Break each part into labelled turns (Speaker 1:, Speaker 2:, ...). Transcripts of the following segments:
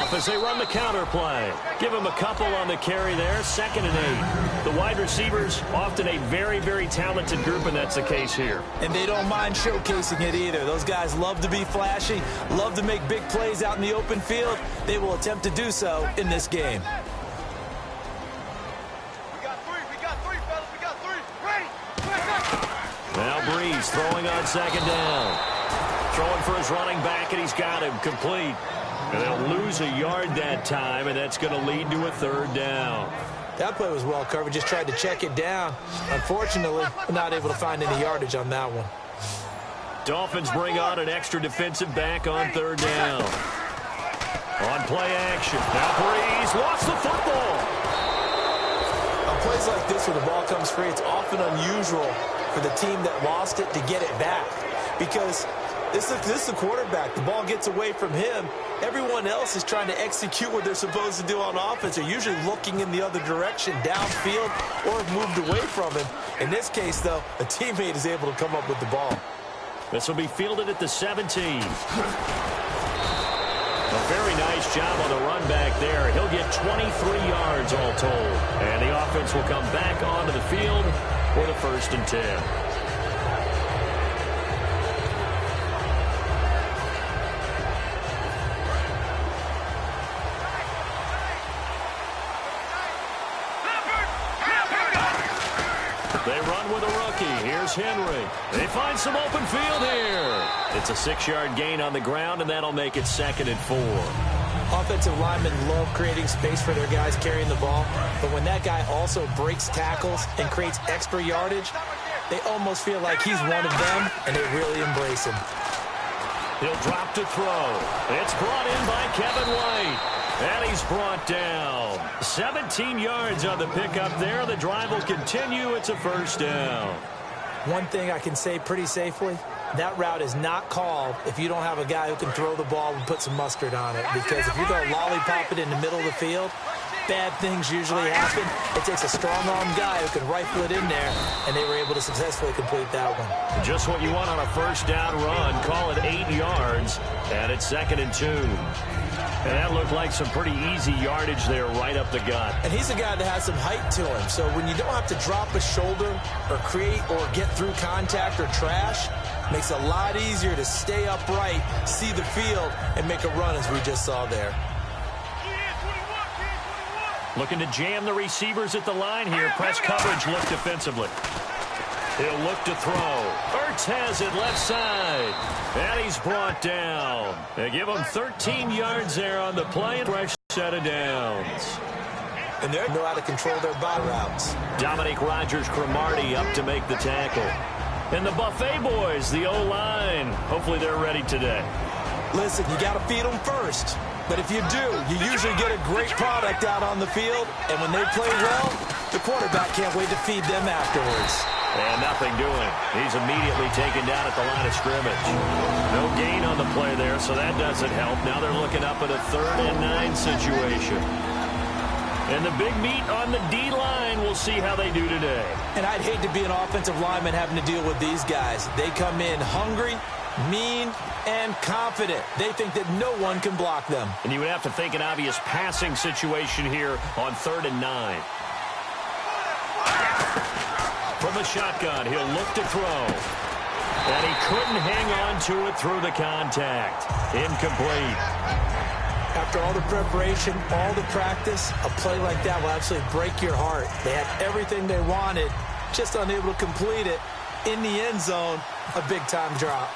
Speaker 1: off as they run the counter play. Give him a couple on the carry there, 2nd and 8. The wide receivers, often a very, very talented group, and that's the case here.
Speaker 2: And they don't mind showcasing it either. Those guys love to be flashy, love to make big plays out in the open field. They will attempt to do so in this game.
Speaker 1: Now Breeze throwing on 2nd down. Throwing for his running back, and he's got him complete. And they'll lose a yard that time, and that's going to lead to a 3rd down.
Speaker 2: That play was well covered. Just tried to check it down. Unfortunately, not able to find any yardage on that one.
Speaker 1: Dolphins bring on an extra defensive back on 3rd down. On play action. Now Breeze lost the football.
Speaker 2: On plays like this where the ball comes free, it's often unusual for the team that lost it to get it back. Because this is the quarterback. The ball gets away from him. Everyone else is trying to execute what they're supposed to do on offense. They're usually looking in the other direction, downfield, or have moved away from him. In this case, though, a teammate is able to come up with the ball.
Speaker 1: This will be fielded at the 17. A very nice job on the run back there. He'll get 23 yards all told. And the offense will come back onto the field for the 1st and 10. They run with a rookie. Here's Henry. They find some open field here. It's a 6-yard gain on the ground, and that'll make it 2nd and 4.
Speaker 2: Offensive linemen love creating space for their guys carrying the ball, but when that guy also breaks tackles and creates extra yardage, they almost feel like he's one of them, and they really embrace him.
Speaker 1: He'll drop to throw. It's brought in by Kevin White. And he's brought down. 17 yards on the pickup there. The drive will continue. It's a 1st down.
Speaker 2: One thing I can say pretty safely, that route is not called if you don't have a guy who can throw the ball and put some mustard on it. Because if you're going to lollipop it in the middle of the field, bad things usually happen. It takes a strong-arm guy who can rifle it in there, and they were able to successfully complete that one.
Speaker 1: Just what you want on a 1st down run. Call it 8 yards, and it's 2nd and 2. And that looked like some pretty easy yardage there right up the gut.
Speaker 2: And he's a guy that has some height to him. So when you don't have to drop a shoulder or create or get through contact or trash, makes it a lot easier to stay upright, see the field, and make a run as we just saw there.
Speaker 1: Looking to jam the receivers at the line here. Press coverage look defensively. He'll look to throw. Ertz has it left side. And he's brought down. They give him 13 yards there on the play and fresh set of downs.
Speaker 2: And they know how to control their body routes.
Speaker 1: Dominique Rodgers-Cromartie up to make the tackle. And the Buffet boys, the O-line. Hopefully they're ready today.
Speaker 2: Listen, you got to feed them first. But if you do, you usually get a great product out on the field. And when they play well, the quarterback can't wait to feed them afterwards.
Speaker 1: And nothing doing. He's immediately taken down at the line of scrimmage. No gain on the play there, so that doesn't help. Now they're looking up at a 3rd and 9 situation. And the big meat on the D-line, we'll see how they do today.
Speaker 2: And I'd hate to be an offensive lineman having to deal with these guys. They come in hungry, mean, and confident. They think that no one can block them.
Speaker 1: And you would have to think an obvious passing situation here on 3rd and 9. From the shotgun, he'll look to throw. And he couldn't hang on to it through the contact. Incomplete.
Speaker 2: After all the preparation, all the practice, a play like that will absolutely break your heart. They had everything they wanted, just unable to complete it. In the end zone, a big-time drop.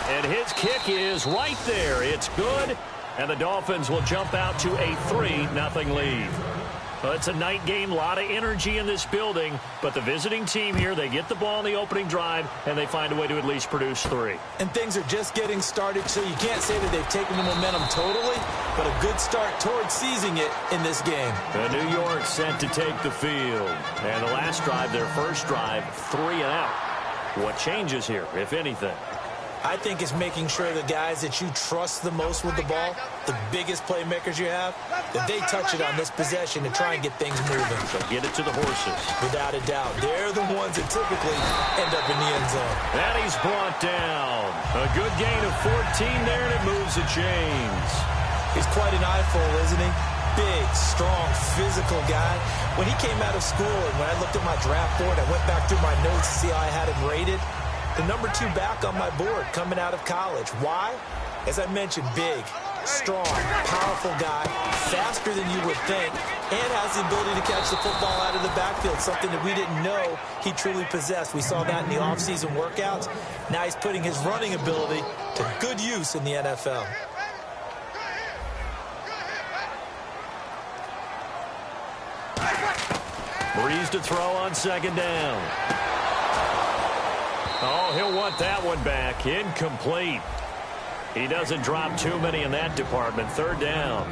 Speaker 1: And his kick is right there. It's good. And the Dolphins will jump out to a 3-0 lead. Well, it's a night game, a lot of energy in this building, but the visiting team here, they get the ball in the opening drive, and they find a way to at least produce 3.
Speaker 2: And things are just getting started, so you can't say that they've taken the momentum totally, but a good start towards seizing it in this game.
Speaker 1: The New York set to take the field. And the last drive, their first drive, 3 and out. What changes here, if anything?
Speaker 2: I think it's making sure the guys that you trust the most with the ball, the biggest playmakers you have, that they touch it on this possession to try and get things moving.
Speaker 1: So get it to the horses.
Speaker 2: Without a doubt. They're the ones that typically end up in the end zone.
Speaker 1: And he's brought down. A good gain of 14 there, and it moves the chains.
Speaker 2: He's quite an eyeful, isn't he? Big, strong, physical guy. When he came out of school and when I looked at my draft board, I went back through my notes to see how I had him rated. The number 2 back on my board coming out of college. Why? As I mentioned, big, strong, powerful guy, faster than you would think, and has the ability to catch the football out of the backfield, something that we didn't know he truly possessed. We saw that in the offseason workouts. Now he's putting his running ability to good use in the NFL.
Speaker 1: Breeze to throw on second down. Oh, he'll want that one back. Incomplete. He doesn't drop too many in that department. Third down.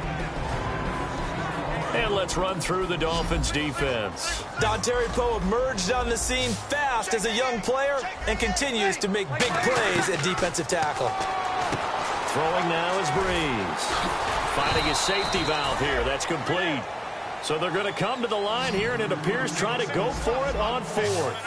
Speaker 1: And let's run through the Dolphins' defense.
Speaker 2: Dontari Poe emerged on the scene fast as a young player and continues to make big plays at defensive tackle.
Speaker 1: Throwing now is Breeze. Finding his safety valve here. That's complete. So they're going to come to the line here, and it appears trying to go for it on fourth.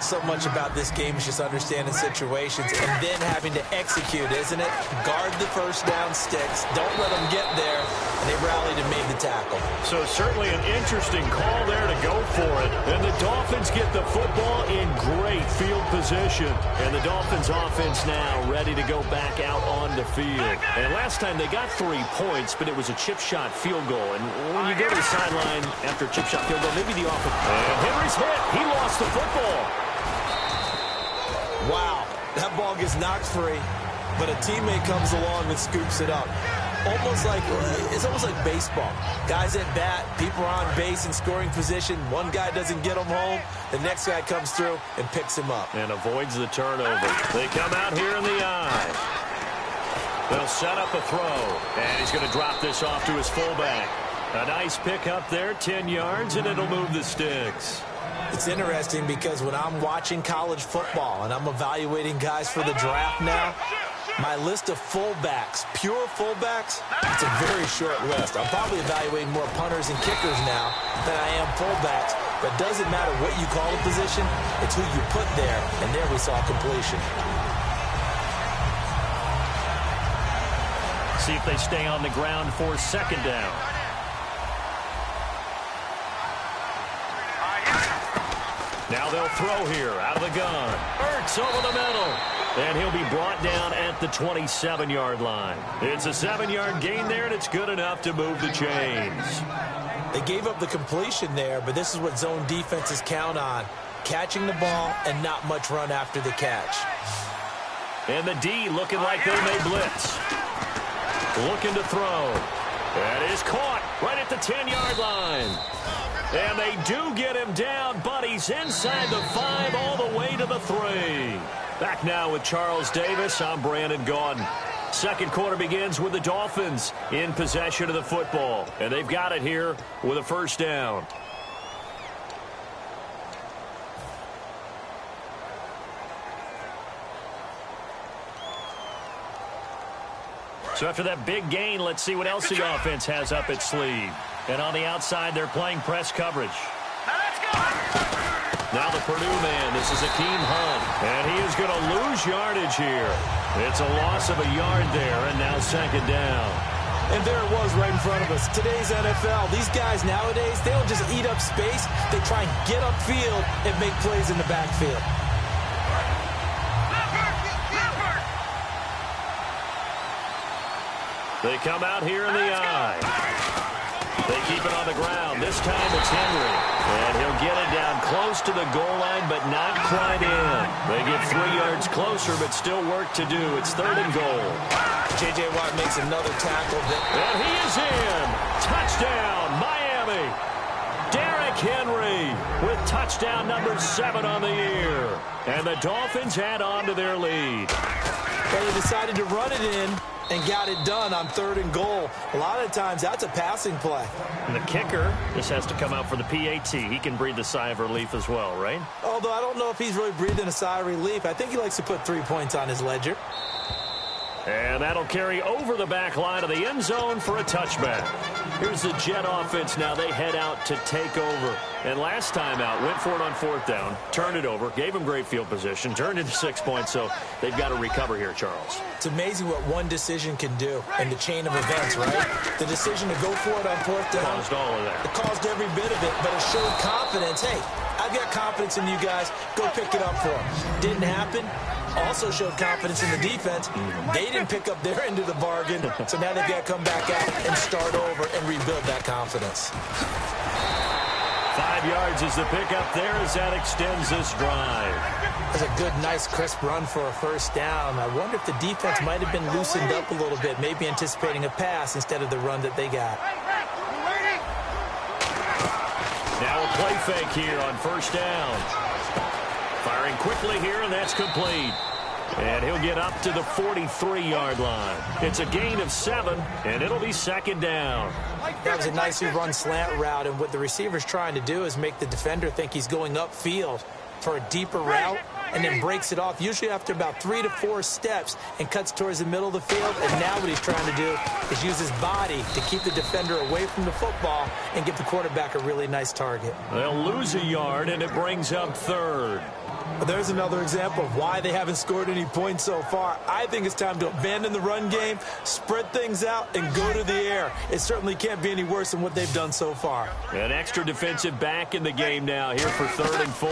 Speaker 2: So much about this game is just understanding situations and then having to execute, isn't it? Guard the first down sticks. Don't let them get there. And they rallied and made the tackle.
Speaker 1: So certainly an interesting call there to go for it. And the Dolphins get the football in great field position. And the Dolphins offense now ready to go back out on the field. And last time they got 3 points, but it was a chip shot field goal. And when you go to the sideline after a chip shot field goal, maybe the offense. And Henry's hit. He lost the football.
Speaker 2: Wow, that ball gets knocked free, but a teammate comes along and scoops it up. It's almost like baseball. Guys at bat, people are on base in scoring position. One guy doesn't get him home. The next guy comes through and picks him up.
Speaker 1: And avoids the turnover. They come out here in the eye. They'll set up a throw. And he's going to drop this off to his fullback. A nice pick up there, 10 yards, and it'll move the sticks.
Speaker 2: It's interesting because when I'm watching college football and I'm evaluating guys for the draft now, my list of fullbacks, pure fullbacks, it's a very short list. I'm probably evaluating more punters and kickers now than I am fullbacks. But it doesn't matter what you call a position, it's who you put there. And there we saw completion.
Speaker 1: See if they stay on the ground for second down. Now they'll throw here out of the gun. Ertz over the middle. And he'll be brought down at the 27-yard line. It's a 7-yard gain there, and it's good enough to move the chains.
Speaker 2: They gave up the completion there, but this is what zone defenses count on. Catching the ball and not much run after the catch.
Speaker 1: And the D looking like they may blitz. Looking to throw. That is caught right at the 10-yard line. And they do get him down, but he's inside the 5 all the way to the 3. Back now with Charles Davis. I'm Brandon Gaudin. Second quarter begins with the Dolphins in possession of the football. And they've got it here with a first down. So after that big gain, let's see what else the offense has up its sleeve. And on the outside, they're playing press coverage. Now the Purdue man, this is Akeem Hunt. And he is going to lose yardage here. It's a loss of a yard there, and now second down.
Speaker 2: And there it was right in front of us. Today's NFL, these guys nowadays, they don't just eat up space. They try and get upfield and make plays in the backfield.
Speaker 1: They come out here in the eye. They keep it on the ground. This time it's Henry. And he'll get it down close to the goal line, but not quite in. They get 3 yards closer, but still work to do. It's third and goal.
Speaker 2: J.J. Watt makes another tackle.
Speaker 1: And he is in. Touchdown, Miami. Derrick Henry with touchdown number 7 on the year. And the Dolphins add on to their lead.
Speaker 2: Well, they decided to run it in and got it done on 3rd and goal. A lot of times, that's a passing play.
Speaker 1: And the kicker, this has to come out for the PAT. He can breathe a sigh of relief as well, right?
Speaker 2: Although I don't know if he's really breathing a sigh of relief. I think he likes to put 3 points on his ledger.
Speaker 1: And that'll carry over the back line of the end zone for a touchback. Here's the Jet offense now. They head out to take over. And last time out, went for it on 4th down, turned it over, gave them great field position, turned into 6 points, so they've got to recover here, Charles.
Speaker 2: It's amazing what one decision can do in the chain of events, right? The decision to go for it on 4th down.
Speaker 1: Caused all of that.
Speaker 2: It caused every bit of it, but it showed confidence. Hey, I've got confidence in you guys. Go pick it up for them. Didn't happen. Also showed confidence in the defense. They didn't pick up their end of the bargain, so now they've got to come back out and start over and rebuild that confidence.
Speaker 1: 5 yards is the pickup there as that extends this drive.
Speaker 2: That's a good, nice, crisp run for a 1st down. I wonder if the defense might have been loosened up a little bit, maybe anticipating a pass instead of the run that they got.
Speaker 1: Now a play fake here on 1st down. Firing quickly here, and that's complete. And he'll get up to the 43-yard line. It's a gain of 7, and it'll be 2nd down.
Speaker 2: That was a nicely run slant route, and what the receiver's trying to do is make the defender think he's going upfield for a deeper route, and then breaks it off, usually after about 3 to 4 steps, and cuts towards the middle of the field. And now what he's trying to do is use his body to keep the defender away from the football and give the quarterback a really nice target.
Speaker 1: They'll lose a yard, and it brings up 3rd.
Speaker 2: There's another example of why they haven't scored any points so far. I think it's time to abandon the run game, spread things out, and go to the air. It certainly can't be any worse than what they've done so far.
Speaker 1: An extra defensive back in the game now here for 3rd and 4.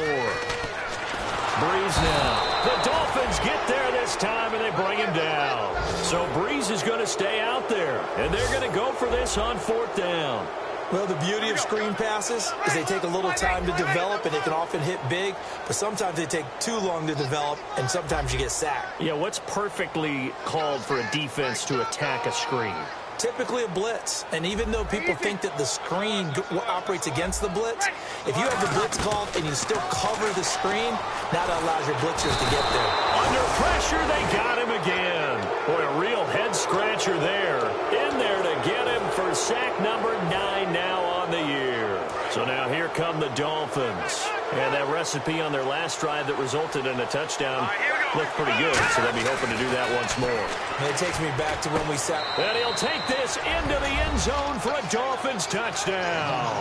Speaker 1: Breeze now. The Dolphins get there this time, and they bring him down. So Breeze is going to stay out there, and they're going to go for this on 4th down.
Speaker 2: Well, the beauty of screen passes is they take a little time to develop, and they can often hit big, but sometimes they take too long to develop, and sometimes you get sacked.
Speaker 1: Yeah, what's perfectly called for a defense to attack a screen?
Speaker 2: Typically a blitz, and even though people think that the screen operates against the blitz, if you have the blitz called and you still cover the screen, that allows your blitzers to get there.
Speaker 1: Under pressure, they got him again. Boy, a real head-scratcher there. In there to get him for sack number 9 now on the year. So now here come the Dolphins. And that recipe on their last drive that resulted in a touchdown looked pretty good, so they'll be hoping to do that once more.
Speaker 2: And it takes me back to when we sat.
Speaker 1: And he'll take this into the end zone for a Dolphins touchdown.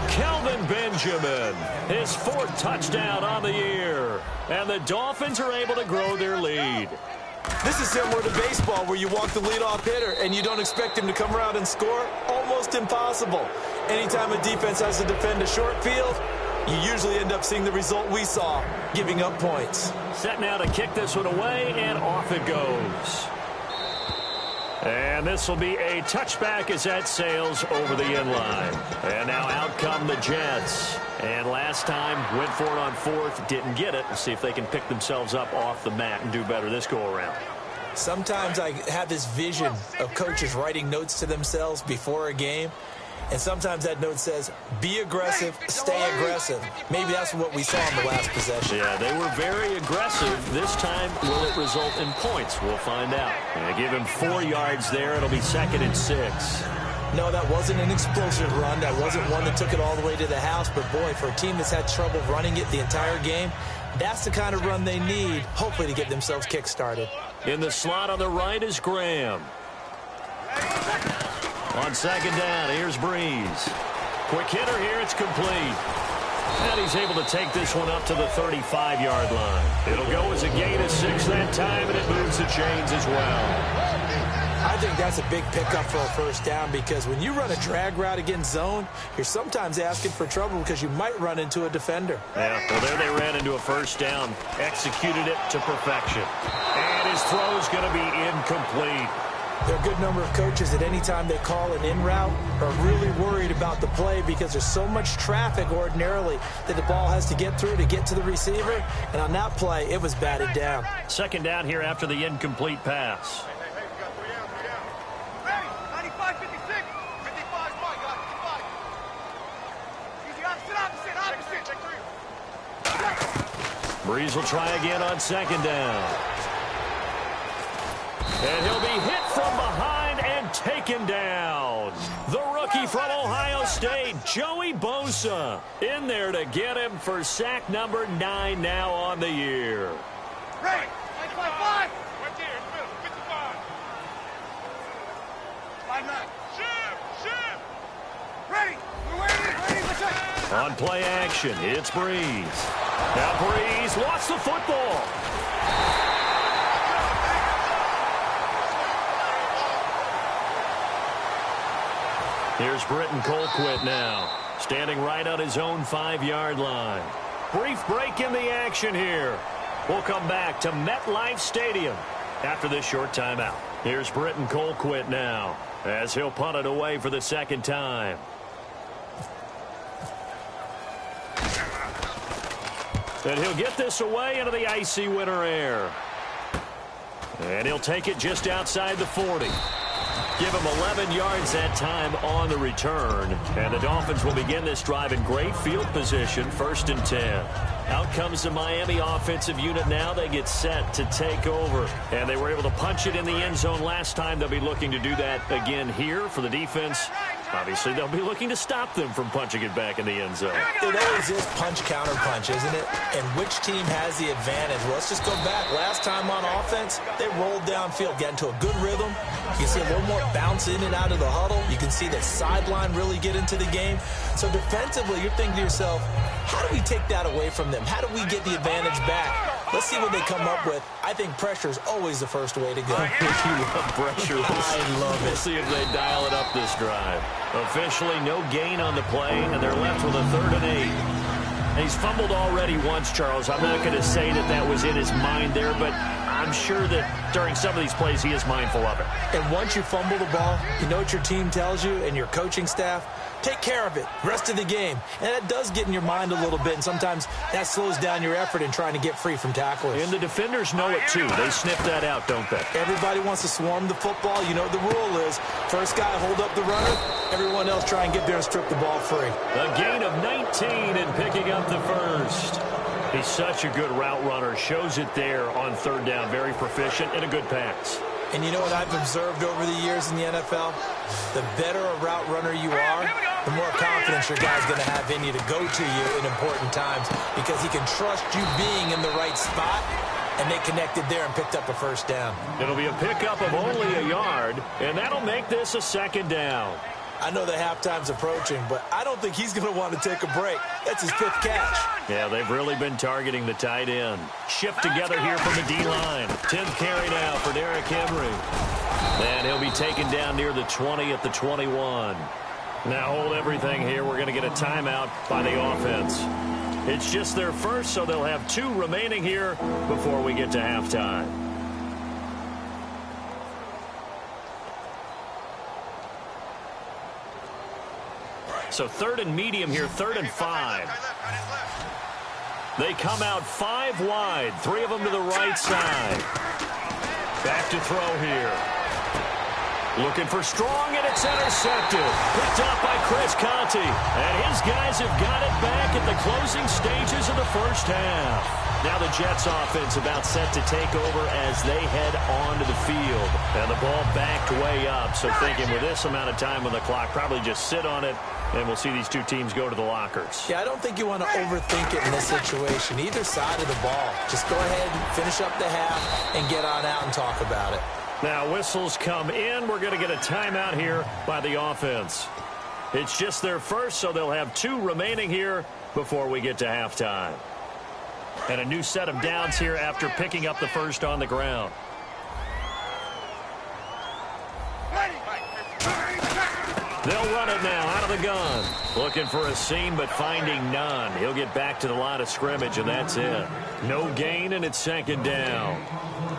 Speaker 1: Kelvin Benjamin, his 4th touchdown on the year. And the Dolphins are able to grow their lead.
Speaker 2: This is similar to baseball where you walk the leadoff hitter and you don't expect him to come around and score. Almost impossible. Anytime a defense has to defend a short field, you usually end up seeing the result we saw, giving up points.
Speaker 1: Set now to kick this one away, and off it goes. And this will be a touchback as that sails over the end line. And now out come the Jets. And last time, went for it on 4th, didn't get it. Let's see if they can pick themselves up off the mat and do better this go-around.
Speaker 2: Sometimes I have this vision of coaches writing notes to themselves before a game. And sometimes that note says, be aggressive, stay aggressive. Maybe that's what we saw in the last possession.
Speaker 1: Yeah, they were very aggressive. This time, will it result in points? We'll find out. And give him 4 yards there. It'll be 2nd and 6.
Speaker 2: No, that wasn't an explosive run. That wasn't one that took it all the way to the house. But, boy, for a team that's had trouble running it the entire game, that's the kind of run they need, hopefully, to get themselves kick-started.
Speaker 1: In the slot on the right is Graham. On 2nd down, here's Breeze. Quick hitter here, it's complete. And he's able to take this one up to the 35-yard line. It'll go as a gain of 6 that time, and it moves the chains as well.
Speaker 2: I think that's a big pickup for a 1st down because when you run a drag route against zone, you're sometimes asking for trouble because you might run into a defender.
Speaker 1: Yeah, well, there they ran into a 1st down, executed it to perfection. And his throw's going to be incomplete.
Speaker 2: There are a good number of coaches that any time they call an in route are really worried about the play because there's so much traffic ordinarily that the ball has to get through to get to the receiver. And on that play, it was batted down.
Speaker 1: 2nd down here after the incomplete pass. Breeze will try again on 2nd down. And he'll be hit for from Ohio State, Joey Bosa, in there to get him for sack number 9 now on the year.
Speaker 3: Right. 5. Right there, in the middle, 55. 5-9. Ship. Ready. We're waiting. Let's go.
Speaker 1: On play action, it's Breeze. Now Breeze lost the football. Here's Britton Colquitt now, standing right on his own 5-yard line. Brief break in the action here. We'll come back to MetLife Stadium after this short timeout. Here's Britton Colquitt now, as he'll punt it away for the second time. And he'll get this away into the icy winter air. And he'll take it just outside the 40. Give him 11 yards that time on the return. And the Dolphins will begin this drive in great field position, 1st and 10. Out comes the Miami offensive unit now. They get set to take over. And they were able to punch it in the end zone last time. They'll be looking to do that again here for the defense. Obviously, they'll be looking to stop them from punching it back in the end zone.
Speaker 2: It always is punch-counter-punch, isn't it? And which team has the advantage? Well, let's just go back. Last time on offense, they rolled downfield, got into a good rhythm. You can see a little more bounce in and out of the huddle. You can see the sideline really get into the game. So defensively, you're thinking to yourself, how do we take that away from them? How do we get the advantage back? Let's see what they come up with. I think pressure is always the first way to go.
Speaker 1: You love pressure.
Speaker 2: I love it.
Speaker 1: We'll see if they dial it up this drive. Officially, no gain on the play, and they're left with a 3rd and 8. He's fumbled already once, Charles. I'm not going to say that that was in his mind there, but I'm sure that during some of these plays he is mindful of it.
Speaker 2: And once you fumble the ball, you know what your team tells you and your coaching staff? Take care of it rest of the game. And that does get in your mind a little bit, and sometimes that slows down your effort in trying to get free from tacklers.
Speaker 1: And the defenders know it, too. They sniff that out, don't they?
Speaker 2: Everybody wants to swarm the football. You know what the rule is. First guy hold up the runner. Everyone else try and get there and strip the ball free.
Speaker 1: A gain of 19 and picking up the first. He's such a good route runner. Shows it there on 3rd down. Very proficient and a good pass.
Speaker 2: And you know what I've observed over the years in the NFL? The better a route runner you are, the more confidence your guy's going to have in you to go to you in important times because he can trust you being in the right spot, and they connected there and picked up a 1st down.
Speaker 1: It'll be a pickup of only a yard, and that'll make this a 2nd down.
Speaker 2: I know the halftime's approaching, but I don't think he's going to want to take a break. That's his 5th catch.
Speaker 1: Yeah, they've really been targeting the tight end. Shift together here from the D-line. 10th carry now for Derrick Henry. And he'll be taken down near the 20 at the 21. Now hold everything here. We're going to get a timeout by the offense. It's just their first, so they'll have 2 remaining here before we get to halftime. So 3rd and medium here, 3rd and 5. They come out 5 wide, 3 of them to the right side. Back to throw here. Looking for Strong, and it's intercepted. Picked up by Chris Conte. And his guys have got it back at the closing stages of the first half. Now the Jets offense about set to take over as they head onto the field. And the ball backed way up. So thinking with this amount of time on the clock, probably just sit on it. And we'll see these 2 teams go to the lockers.
Speaker 2: Yeah, I don't think you want to overthink it in this situation. Either side of the ball. Just go ahead and finish up the half and get on out and talk about it.
Speaker 1: Now whistles come in. We're going to get a timeout here by the offense. It's just their first, so they'll have 2 remaining here before we get to halftime. And a new set of downs here after picking up the first on the ground. They'll run it now out of the gun. Looking for a seam, but finding none. He'll get back to the line of scrimmage, and that's it. No gain, and it's 2nd down.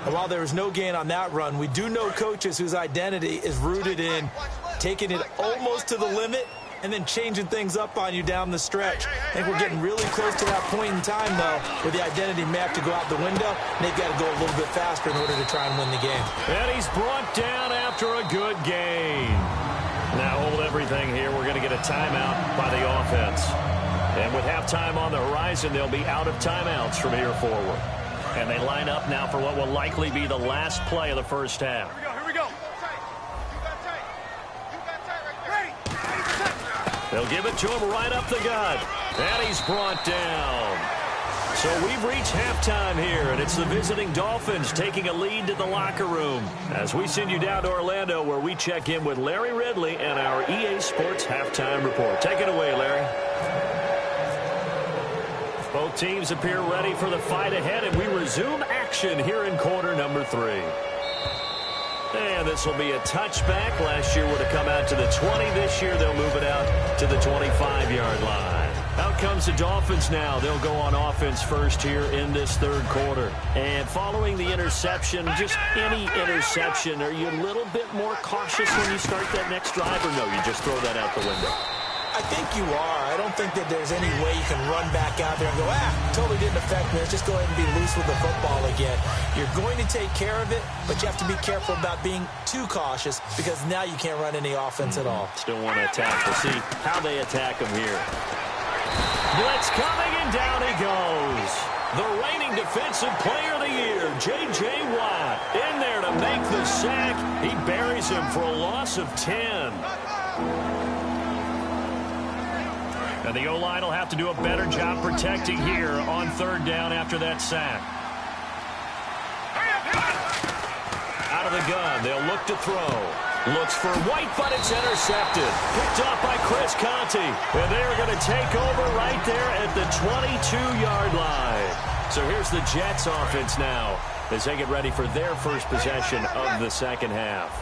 Speaker 2: And while there was no gain on that run, we do know coaches whose identity is rooted in taking it almost to the limit and then changing things up on you down the stretch. I think we're getting really close to that point in time, though, where the identity may have to go out the window, and they've got to go a little bit faster in order to try and win the game.
Speaker 1: And he's brought down after a good gain. Now hold everything here. We're going to get a timeout by the offense. And with halftime on the horizon, they'll be out of timeouts from here forward. And they line up now for what will likely be the last play of the first half.
Speaker 3: Here we go. You got tight. You got tight right there. Ready.
Speaker 1: They'll give it to him right up the gut. And he's brought down. So we've reached halftime here, and it's the visiting Dolphins taking a lead to the locker room as we send you down to Orlando, where we check in with Larry Ridley and our EA Sports Halftime Report. Take it away, Larry. Both teams appear ready for the fight ahead, and we resume action here in quarter number 3. And this will be a touchback. Last year would have come out to the 20. This year they'll move it out to the 25-yard line. Out comes the Dolphins now. They'll go on offense first here in this third quarter. And following the interception, just any interception, are you a little bit more cautious when you start that next drive, or no, you just throw that out the window?
Speaker 2: I think you are. I don't think that there's any way you can run back out there and go, totally didn't affect me. Let's just go ahead and be loose with the football again. You're going to take care of it, but you have to be careful about being too cautious because now you can't run any offense at all.
Speaker 1: Still want to attack. We'll see how they attack him here. Blitz coming, and down he goes. The reigning defensive player of the year, J.J. Watt, in there to make the sack. He buries him for a loss of 10. And the O-line will have to do a better job protecting here on third down after that sack. Out of the gun, they'll look to throw. Looks for White, but it's intercepted. Picked off by Chris Conte. And they are going to take over right there at the 22-yard line. So here's the Jets offense now as they get ready for their first possession of the second half.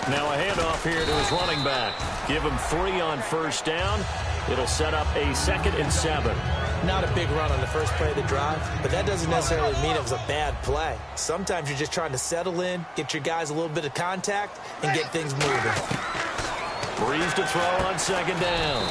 Speaker 1: Now a handoff here to his running back. Give him 3 on first down. It'll set up a 2nd and 7.
Speaker 2: Not a big run on the first play of the drive, but that doesn't necessarily mean it was a bad play. Sometimes you're just trying to settle in, get your guys a little bit of contact, and get things moving.
Speaker 1: Breeze to throw on second down.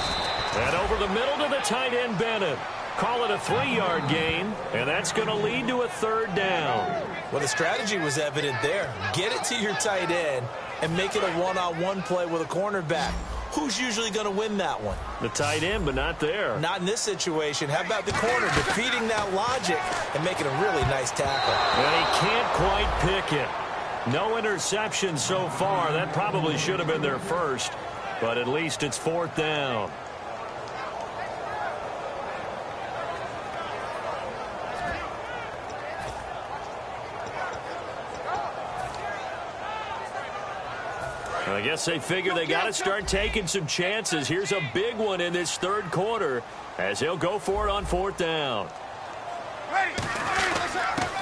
Speaker 1: And over the middle to the tight end, Bennett. Call it a 3-yard gain, and that's going to lead to a third down.
Speaker 2: Well, the strategy was evident there. Get it to your tight end and make it a one-on-one play with a cornerback. Who's usually going to win that one?
Speaker 1: The tight end, but not there.
Speaker 2: Not in this situation. How about the corner defeating that logic and making a really nice tackle?
Speaker 1: And he can't quite pick it. No interception so far. That probably should have been their first, but at least it's 4th down. I guess they figure they got to start taking some chances. Here's a big one in this third quarter as he'll go for it on 4th down.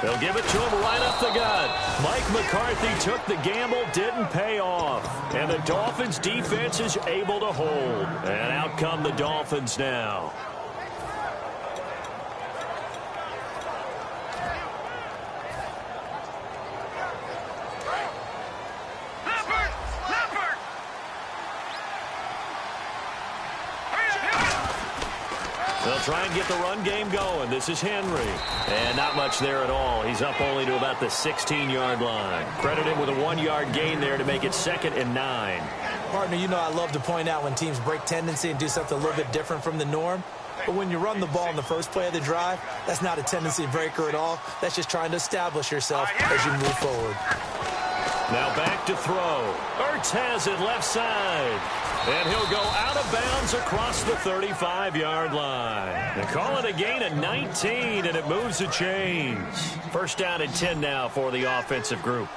Speaker 1: They'll give it to him right up the gut. Mike McCarthy took the gamble, didn't pay off. And the Dolphins defense is able to hold. And out come the Dolphins now. They'll try and get the run game going. This is Henry. And not much there at all. He's up only to about the 16-yard line. Credit him with a 1-yard gain there to make it 2nd and 9.
Speaker 2: Partner, you know I love to point out when teams break tendency and do something a little bit different from the norm. But when you run the ball in the first play of the drive, that's not a tendency breaker at all. That's just trying to establish yourself as you move forward.
Speaker 1: Now back to throw. Ertz has it left side. And he'll go out of bounds across the 35-yard line. They call it a gain of 19, and it moves the chains. First down and 10 now for the offensive group.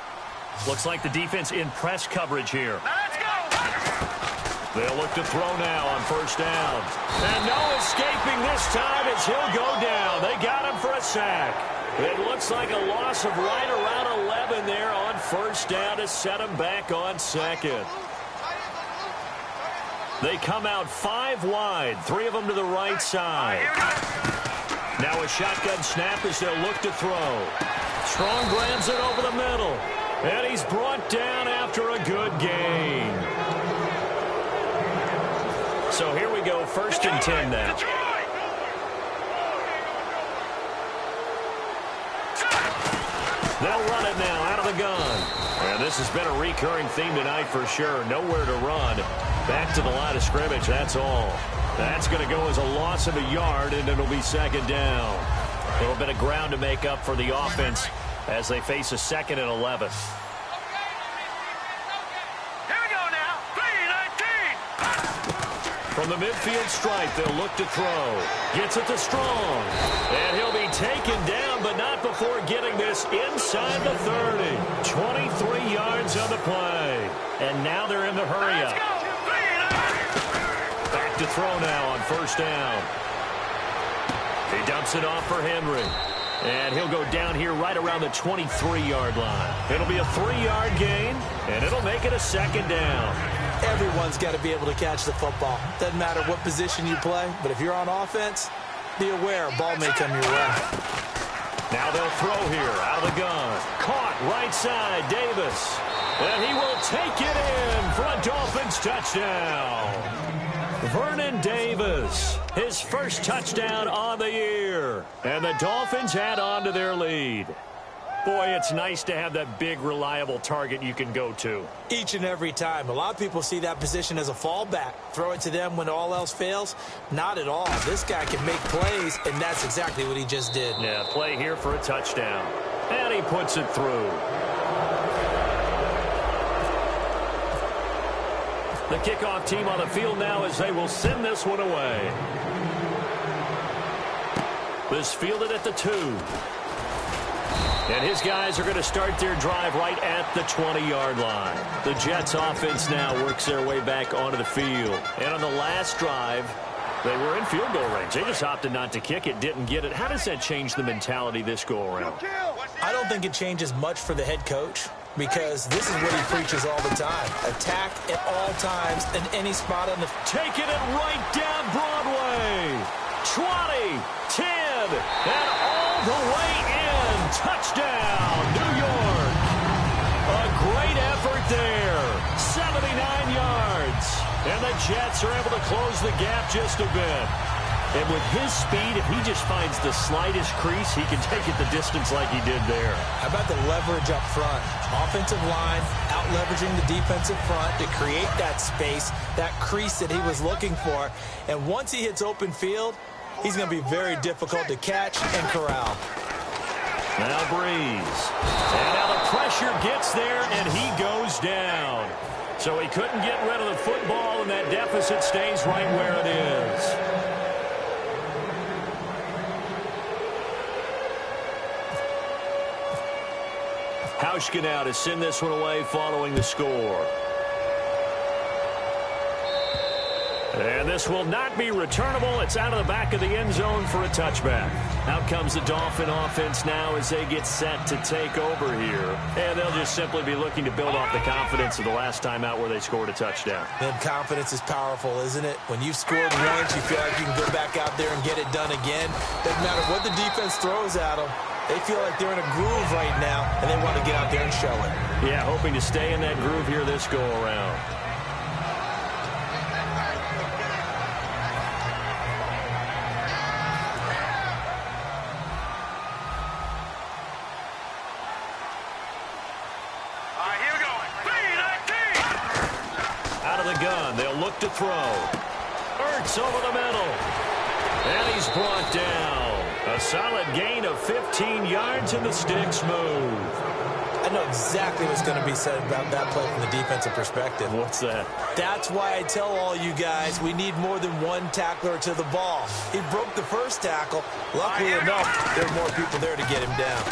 Speaker 1: Looks like the defense in press coverage here.
Speaker 3: Let's go!
Speaker 1: They'll look to throw now on first down. And no escaping this time as he'll go down. They got him for a sack. It looks like a loss of right around 11 there on first down to set him back on second. They come out 5 wide, 3 of them to the right side. Now a shotgun snap as they'll look to throw. Strong grabs it over the middle. And he's brought down after a good gain. So here we go, 1st and 10 now. They'll run it now out of the gun. And this has been a recurring theme tonight for sure. Nowhere to run. Back to the line of scrimmage, that's all. That's going to go as a loss of a yard, and it'll be 2nd down. A little bit of ground to make up for the offense as they face a 2nd and 11. From the midfield stripe, they'll look to throw. Gets it to Strong. And he'll be taken down, but not before getting this inside the 30. 23 yards on the play. And now they're in the hurry up. Back to throw now on first down. He dumps it off for Henry. And he'll go down here right around the 23-yard line. It'll be a 3-yard gain, and it'll make it a second down.
Speaker 2: Everyone's got to be able to catch the football. Doesn't matter what position you play, but if you're on offense, be aware a ball may come your way.
Speaker 1: Now they'll throw here out of the gun. Caught right side, Davis. And he will take it in for a Dolphins touchdown. Vernon Davis, his first touchdown on the year. And the Dolphins add on to their lead. Boy, it's nice to have that big, reliable target you can go to.
Speaker 2: Each and every time. A lot of people see that position as a fallback. Throw it to them when all else fails. Not at all. This guy can make plays, and that's exactly what he just did.
Speaker 1: Yeah, play here for a touchdown. And he puts it through. The kickoff team on the field now as they will send this one away. This fielded at the 2. And his guys are going to start their drive right at the 20-yard line. The Jets offense now works their way back onto the field. And on the last drive, they were in field goal range. They just opted not to kick it, didn't get it. How does that change the mentality this go-around?
Speaker 2: I don't think it changes much for the head coach, because this is what he preaches all the time. Attack at all times in any spot on the...
Speaker 1: Taking it right down Broadway. 20, 10, and all the way in. Touchdown, New York. A great effort there. 79 yards. And the Jets are able to close the gap just a bit. And with his speed, if he just finds the slightest crease, he can take it the distance like he did there.
Speaker 2: How about the leverage up front? Offensive line out-leveraging the defensive front to create that space, that crease that he was looking for. And once he hits open field, he's going to be very difficult to catch and corral.
Speaker 1: Now Breeze. And now the pressure gets there, and he goes down. So he couldn't get rid of the football, and that deficit stays right where it is. Hauschka now to send this one away following the score. And this will not be returnable. It's out of the back of the end zone for a touchback. Out comes the Dolphin offense now as they get set to take over here. And they'll just simply be looking to build off the confidence of the last time out where they scored a touchdown.
Speaker 2: And confidence is powerful, isn't it? When you've scored once, you feel like you can go back out there and get it done again. Doesn't matter what the defense throws at them. They feel like they're in a groove right now, and they want to get out there and show it.
Speaker 1: Yeah, hoping to stay in that groove here this go-around. Out of the gun, they'll look to throw. Ertz over the middle. And he's brought down. A solid gain of 15 yards, and the sticks move.
Speaker 2: I know exactly what's going to be said about that play from the defensive perspective.
Speaker 1: What's that?
Speaker 2: That's why I tell all you guys we need more than one tackler to the ball. He broke the first tackle. Luckily enough, there are more people there to get him down.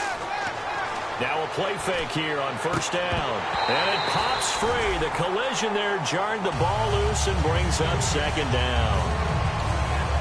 Speaker 1: Now a play fake here on first down. And it pops free. The collision there jarred the ball loose and brings up second down.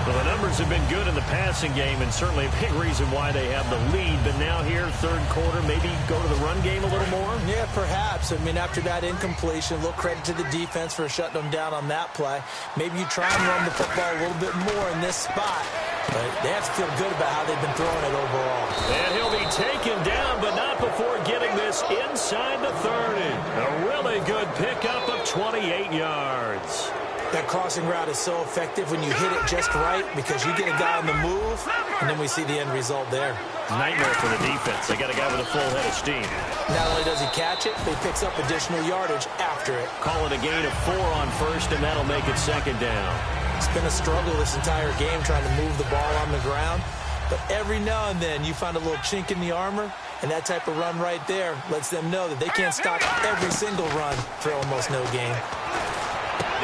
Speaker 1: Well, the numbers have been good in the passing game, and certainly a big reason why they have the lead. But now here, third quarter, maybe go to the run game a little more?
Speaker 2: Yeah, perhaps. I mean, after that incompletion, a little credit to the defense for shutting them down on that play. Maybe you try and run the football a little bit more in this spot. But they have to feel good about how they've been throwing it overall.
Speaker 1: And he'll be taken down, but not before getting this inside the 30. A really good pickup of 28 yards.
Speaker 2: That crossing route is so effective when you hit it just right, because you get a guy on the move, and then we see the end result there.
Speaker 1: Nightmare for the defense. They got a guy with a full head of steam.
Speaker 2: Not only does he catch it, but he picks up additional yardage after it.
Speaker 1: Call it a gain of 4 on first, and that'll make it second down.
Speaker 2: It's been a struggle this entire game trying to move the ball on the ground. But every now and then you find a little chink in the armor, and that type of run right there lets them know that they can't stop every single run for almost no gain.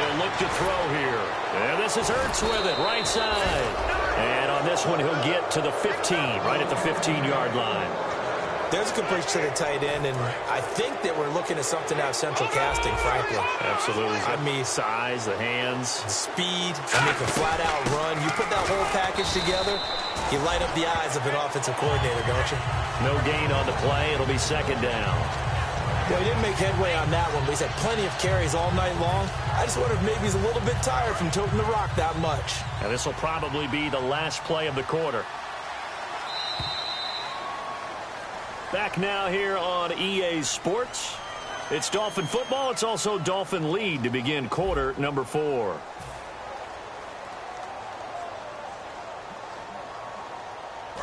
Speaker 1: He'll look to throw here. And this is Ertz with it, right side. And on this one, he'll get to the 15, right at the 15-yard line.
Speaker 2: There's a completion to the tight end, and I think that we're looking at something out of central casting, frankly.
Speaker 1: Absolutely.
Speaker 2: I mean,
Speaker 1: size, the hands.
Speaker 2: Speed, I mean, a flat-out run. You put that whole package together, you light up the eyes of an offensive coordinator, don't you?
Speaker 1: No gain on the play. It'll be second down.
Speaker 2: Well, he didn't make headway on that one, but he's had plenty of carries all night long. I just wonder if maybe he's a little bit tired from toting the rock that much.
Speaker 1: And this will probably be the last play of the quarter. Back now here on EA Sports. It's Dolphin football. It's also Dolphin lead to begin quarter number 4.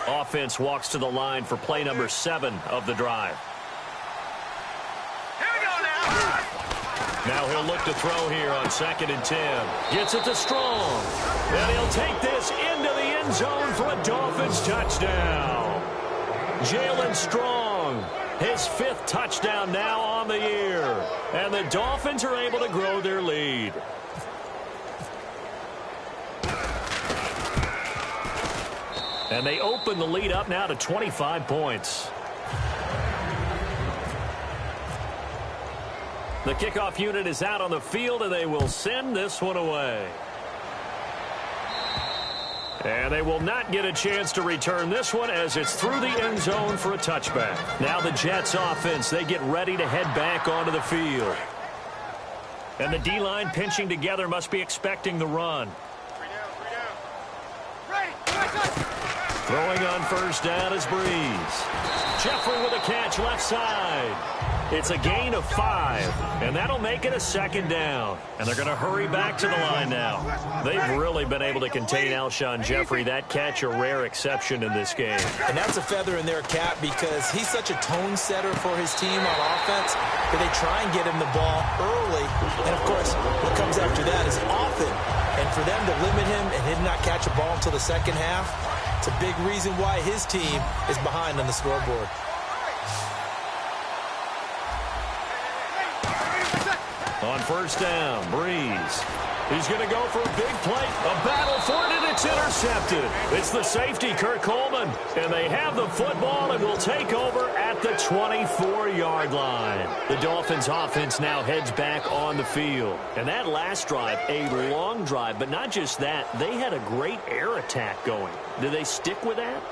Speaker 1: Offense walks to the line for play number 7 of the drive.
Speaker 3: Here we go now.
Speaker 1: Now he'll look to throw here on 2nd and 10. Gets it to Strong. And he'll take this into the end zone for a Dolphins touchdown. Jalen Strong, his 5th touchdown now on the year. And the Dolphins are able to grow their lead. And they open the lead up now to 25 points. The kickoff unit is out on the field, and they will send this one away. And they will not get a chance to return this one as it's through the end zone for a touchback. Now the Jets offense, they get ready to head back onto the field. And the D-line pinching together must be expecting the run.
Speaker 3: 3 down. Ready.
Speaker 1: Throwing on first down is Breeze. Jeffrey with a catch left side. It's a gain of 5, and that'll make it a second down. And they're going to hurry back to the line now. They've really been able to contain Alshon Jeffrey. That catch a rare exception in this game.
Speaker 2: And that's a feather in their cap because he's such a tone setter for his team on offense that they try and get him the ball early. And, of course, what comes after that is often. And for them to limit him and him not catch a ball until the second half, it's a big reason why his team is behind on the scoreboard.
Speaker 1: On first down, Breeze. He's going to go for a big play. A battle for it, and it's intercepted. It's the safety, Kurt Coleman. And they have the football and will take over at the 24-yard line. The Dolphins offense now heads back on the field. And that last drive, a long drive, but not just that. They had a great air attack going. Do they stick with that?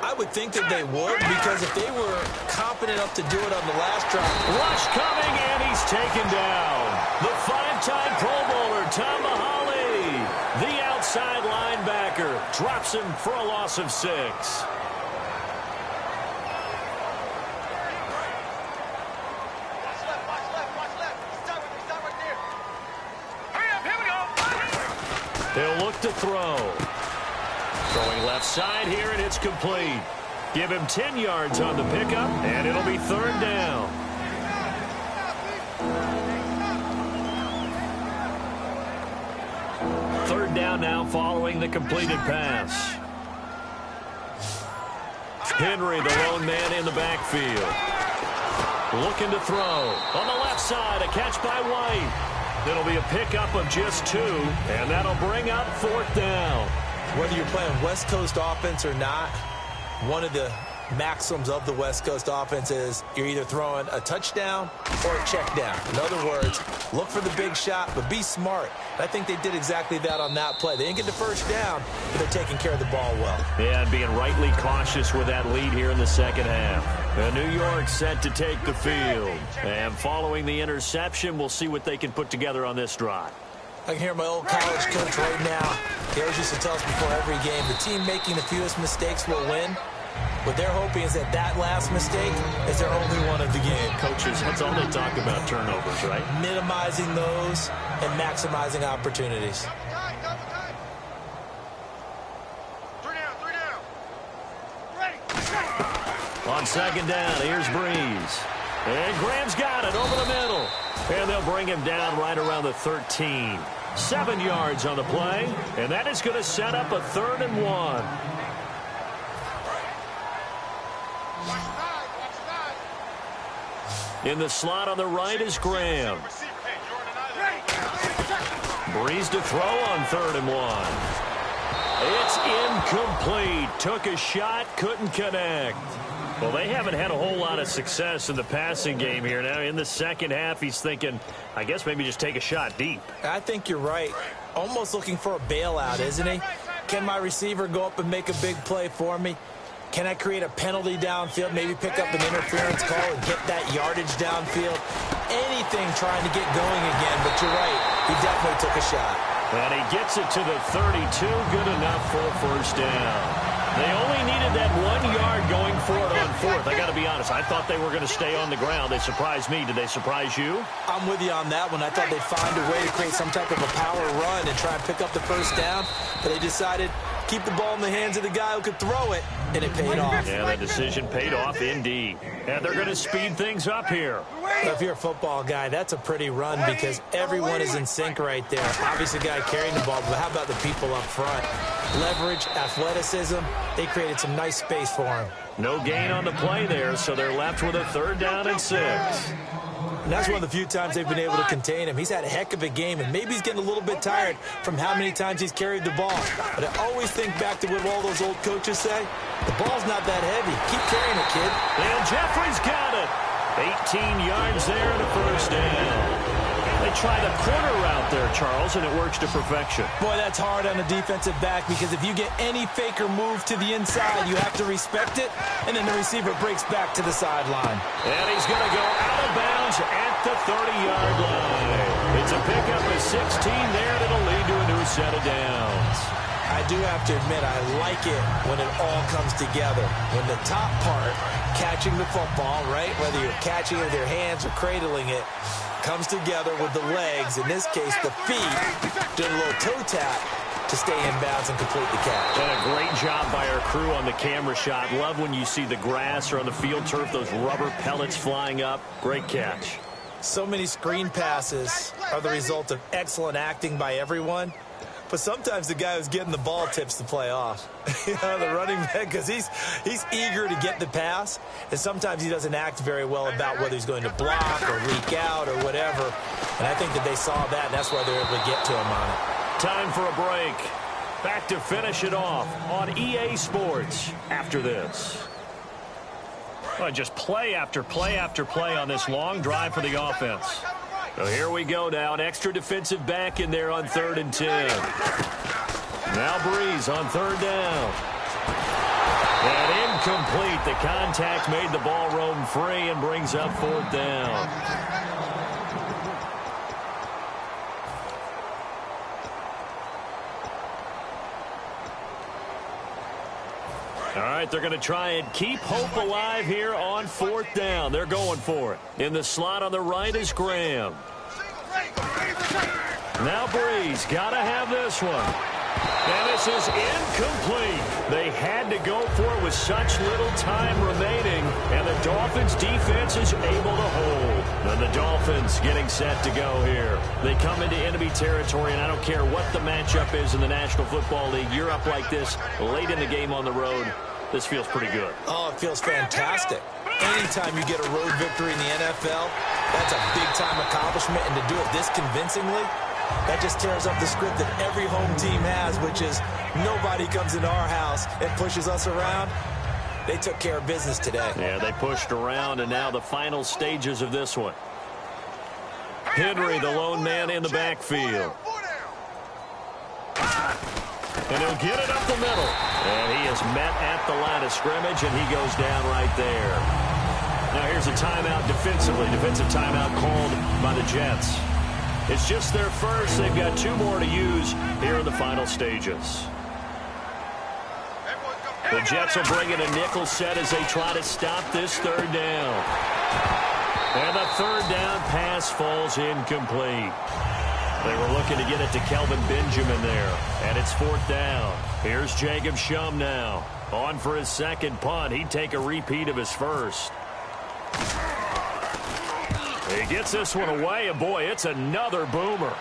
Speaker 2: I would think that they would, because if they were competent enough to do it on the last drive.
Speaker 1: Rush coming, and he's taken down. The 5-time Pro Bowler, Tom Mahali, the outside linebacker, drops him for a loss of 6.
Speaker 3: Watch left. Stop right there. Hurry up, here we go.
Speaker 1: He'll look to throw. Throwing left side here, and it's complete. Give him 10 yards on the pickup, and it'll be 3rd down. Third down now following the completed pass. Henry, the lone man in the backfield. Looking to throw. On the left side, a catch by White. It'll be a pickup of just 2, and that'll bring up 4th down.
Speaker 2: Whether you're playing West Coast offense or not, one of the maxims of the West Coast offense is you're either throwing a touchdown or a check down. In other words, look for the big shot, but be smart. I think they did exactly that on that play. They didn't get the first down, but they're taking care of the ball well.
Speaker 1: Yeah, and being rightly cautious with that lead here in the second half. And New York set to take the field. And following the interception, we'll see what they can put together on this drive.
Speaker 2: I can hear my old college coach right now. He always used to tell us before every game, the team making the fewest mistakes will win. What they're hoping is that last mistake is their only one of the game.
Speaker 1: Coaches, that's all they talk about, turnovers, right?
Speaker 2: Minimizing those and maximizing opportunities.
Speaker 3: Double time. 3 down. Ready.
Speaker 1: On second down, here's Breeze. And Graham's got it over the middle. And they'll bring him down right around the 13. 7 yards on the play. And that is going to set up a 3rd and 1. In the slot on the right is Graham. Breeze to throw on 3rd and 1. It's incomplete. Took a shot, couldn't connect. Well, they haven't had a whole lot of success in the passing game here. Now, in the second half, he's thinking, I guess maybe just take a shot deep.
Speaker 2: I think you're right. Almost looking for a bailout, isn't he? Can my receiver go up and make a big play for me? Can I create a penalty downfield, maybe pick up an interference call and get that yardage downfield? Anything trying to get going again, but you're right. He definitely took a shot.
Speaker 1: And he gets it to the 32, good enough for a first down. They only needed that 1 yard going for it on 4th. I got to be honest, I thought they were going to stay on the ground. They surprised me. Did they surprise you?
Speaker 2: I'm with you on that one. I thought they'd find a way to create some type of a power run and try and pick up the first down, but they decided keep the ball in the hands of the guy who could throw it, and it paid off.
Speaker 1: Yeah, that decision paid off indeed. And they're going to speed things up here.
Speaker 2: If you're a football guy, that's a pretty run because everyone is in sync right there. Obviously, the guy carrying the ball, but how about the people up front? Leverage, athleticism, they created some nice space for him.
Speaker 1: No gain on the play there, so they're left with a 3rd down and 6.
Speaker 2: And that's one of the few times they've been able to contain him. He's had a heck of a game, and maybe he's getting a little bit tired from how many times he's carried the ball. But I always think back to what all those old coaches say. The ball's not that heavy. Keep carrying it, kid.
Speaker 1: And Jeffrey's got it. 18 yards there and a first down. They try the corner route there, Charles, and it works to perfection.
Speaker 2: Boy, that's hard on a defensive back because if you get any fake or move to the inside, you have to respect it, and then the receiver breaks back to the sideline.
Speaker 1: And he's going to go out of bounds at the 30-yard line. It's a pickup of 16 there that'll lead to a new set of downs.
Speaker 2: I do have to admit, I like it when it all comes together. When the top part, catching the football, right, whether you're catching it with your hands or cradling it, comes together with the legs, in this case the feet, doing a little toe tap to stay in bounds and complete the catch.
Speaker 1: And a great job by our crew on the camera shot. Love when you see the grass or on the field turf, those rubber pellets flying up. Great catch.
Speaker 2: So many screen passes are the result of excellent acting by everyone. But sometimes the guy who's getting the ball tips the play off. You know, the running back, because he's eager to get the pass, and sometimes he doesn't act very well about whether he's going to block or leak out or whatever. And I think that they saw that, and that's why they were able to get to him on it.
Speaker 1: Time for a break. Back to finish it off on EA Sports after this. Well, just play after play after play on this long drive for the offense. So here we go now. An extra defensive back in there on 3rd and 10. Now Breeze on 3rd down. And incomplete. The contact made the ball roam free and brings up 4th down. All right, they're going to try and keep hope alive here on 4th down. They're going for it. In the slot on the right is Graham. Now Breeze, got to have this one. And this is incomplete. They had to go for it with such little time remaining, and the Dolphins' defense is able to hold. And the Dolphins getting set to go here. They come into enemy territory, and I don't care what the matchup is in the National Football League. You're up like this late in the game on the road. This feels pretty good.
Speaker 2: Oh, it feels fantastic. Anytime you get a road victory in the NFL, that's a big-time accomplishment, and to do it this convincingly, that just tears up the script that every home team has, which is nobody comes into our house and pushes us around. They took care of business today.
Speaker 1: Yeah, they pushed around, and now the final stages of this one. Henry, the lone man in the backfield. And he'll get it up the middle. And he is met at the line of scrimmage, and he goes down right there. Now here's a timeout defensively. Defensive timeout called by the Jets. It's just their first. They've got 2 more to use here in the final stages. The Jets will bring in a nickel set as they try to stop this 3rd down. And the 3rd down pass falls incomplete. They were looking to get it to Kelvin Benjamin there. And it's 4th down. Here's Jacob Shum now. On for his second punt. He'd take a repeat of his first. He gets this one away, and boy, it's another boomer.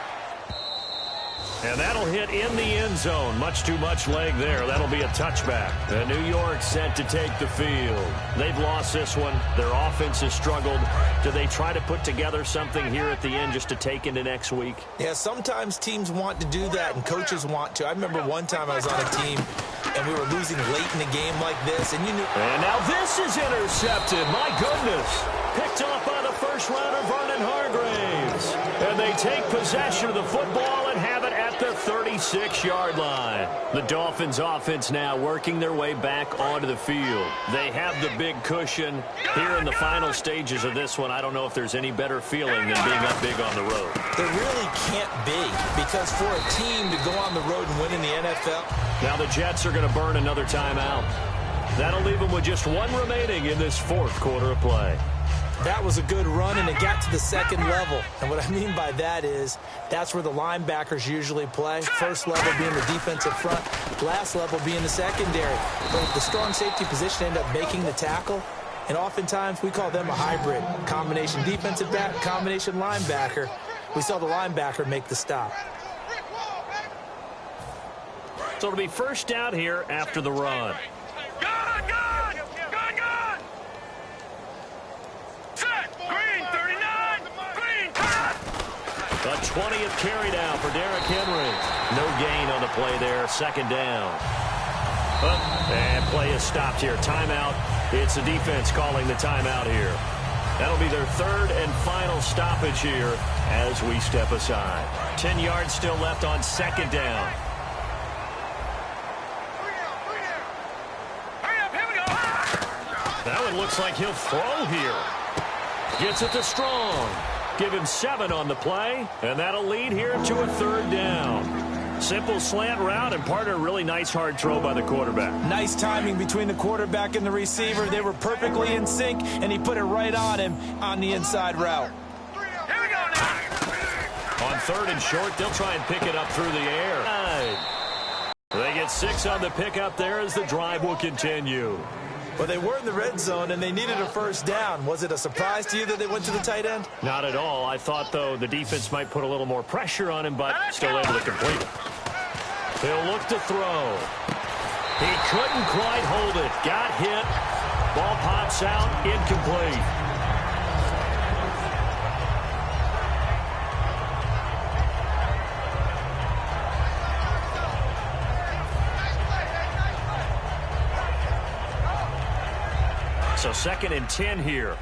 Speaker 1: And that'll hit in the end zone. Much too much leg there. That'll be a touchback. And New York set to take the field. They've lost this one. Their offense has struggled. Do they try to put together something here at the end just to take into next week?
Speaker 2: Yeah, sometimes teams want to do that and coaches want to. I remember one time I was on a team and we were losing late in the game like this, and you knew.
Speaker 1: And now this is intercepted. My goodness. Picked off by the first rounder, Vernon Hargraves. And they take possession of the football and have it at the 36-yard line. The Dolphins offense now working their way back onto the field. They have the big cushion. Here in the final stages of this one, I don't know if there's any better feeling than being up big on the road.
Speaker 2: There really can't be, because for a team to go on the road and win in the NFL.
Speaker 1: Now the Jets are going to burn another timeout. That'll leave them with just one remaining in this fourth quarter of play.
Speaker 2: That was a good run, and it got to the second level. And what I mean by that is that's where the linebackers usually play. First level being the defensive front, last level being the secondary. But the strong safety position ended up making the tackle, and oftentimes we call them a hybrid. Combination defensive back, combination linebacker. We saw the linebacker make the stop.
Speaker 1: So it'll be first down here after the run. A 20th carry down for Derrick Henry. No gain on the play there. Second down. And play is stopped here. Timeout. It's the defense calling the timeout here. That'll be their third and final stoppage here as we step aside. 10 yards still left on second down. That one looks like he'll throw here. Gets it to Strong. Give him 7 on the play, and that'll lead here to a third down. Simple slant route, and part of a really nice hard throw by the quarterback.
Speaker 2: Nice timing between the quarterback and the receiver. They were perfectly in sync, and he put it right on him on the inside route.
Speaker 3: Here we go now.
Speaker 1: On third and short, they'll try and pick it up through the air. They get 6 on the pickup there as the drive will continue.
Speaker 2: Well, they were in the red zone, and they needed a first down. Was it a surprise to you that they went to the tight end?
Speaker 1: Not at all. I thought, though, the defense might put a little more pressure on him, but still able to complete it. He'll look to throw. He couldn't quite hold it. Got hit. Ball pops out. Incomplete. So second and 10 here.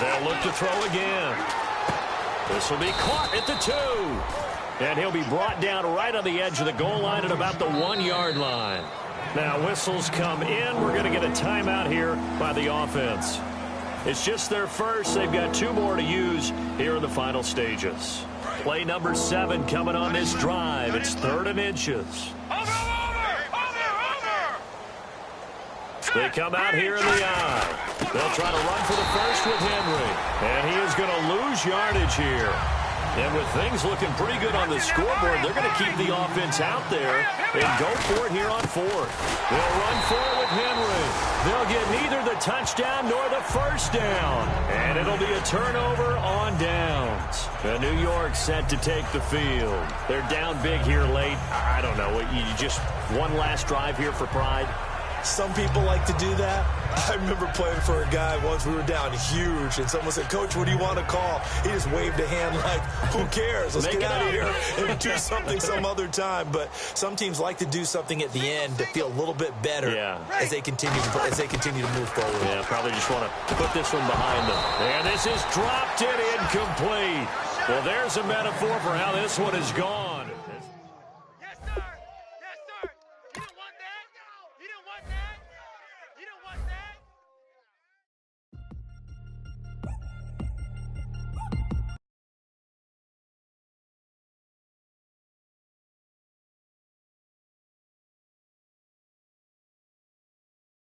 Speaker 1: They'll look to throw again. This will be caught at the 2. And he'll be brought down right on the edge of the goal line at about the 1-yard line. Now whistles come in. We're going to get a timeout here by the offense. It's just their first. They've got 2 more to use here in the final stages. Play number 7 coming on this drive. It's 3rd and inches. They come out here in the eye. They'll try to run for the first with Henry. And he is going to lose yardage here. And with things looking pretty good on the scoreboard, they're going to keep the offense out there and go for it here on 4th. They'll run for it with Henry. They'll get neither the touchdown nor the first down. And it'll be a turnover on downs. And New York set to take the field. They're down big here late. I don't know. You just one last drive here for pride.
Speaker 2: Some people like to do that. I remember playing for a guy once. We were down huge, and someone said, "Coach, what do you want to call?" He just waved a hand like, "Who cares? Let's get out of here and do something some other time." But some teams like to do something at the end to feel a little bit better as they continue to move forward.
Speaker 1: Yeah, probably just want to put this one behind them. And this is dropped it incomplete. Well, there's a metaphor for how this one is gone.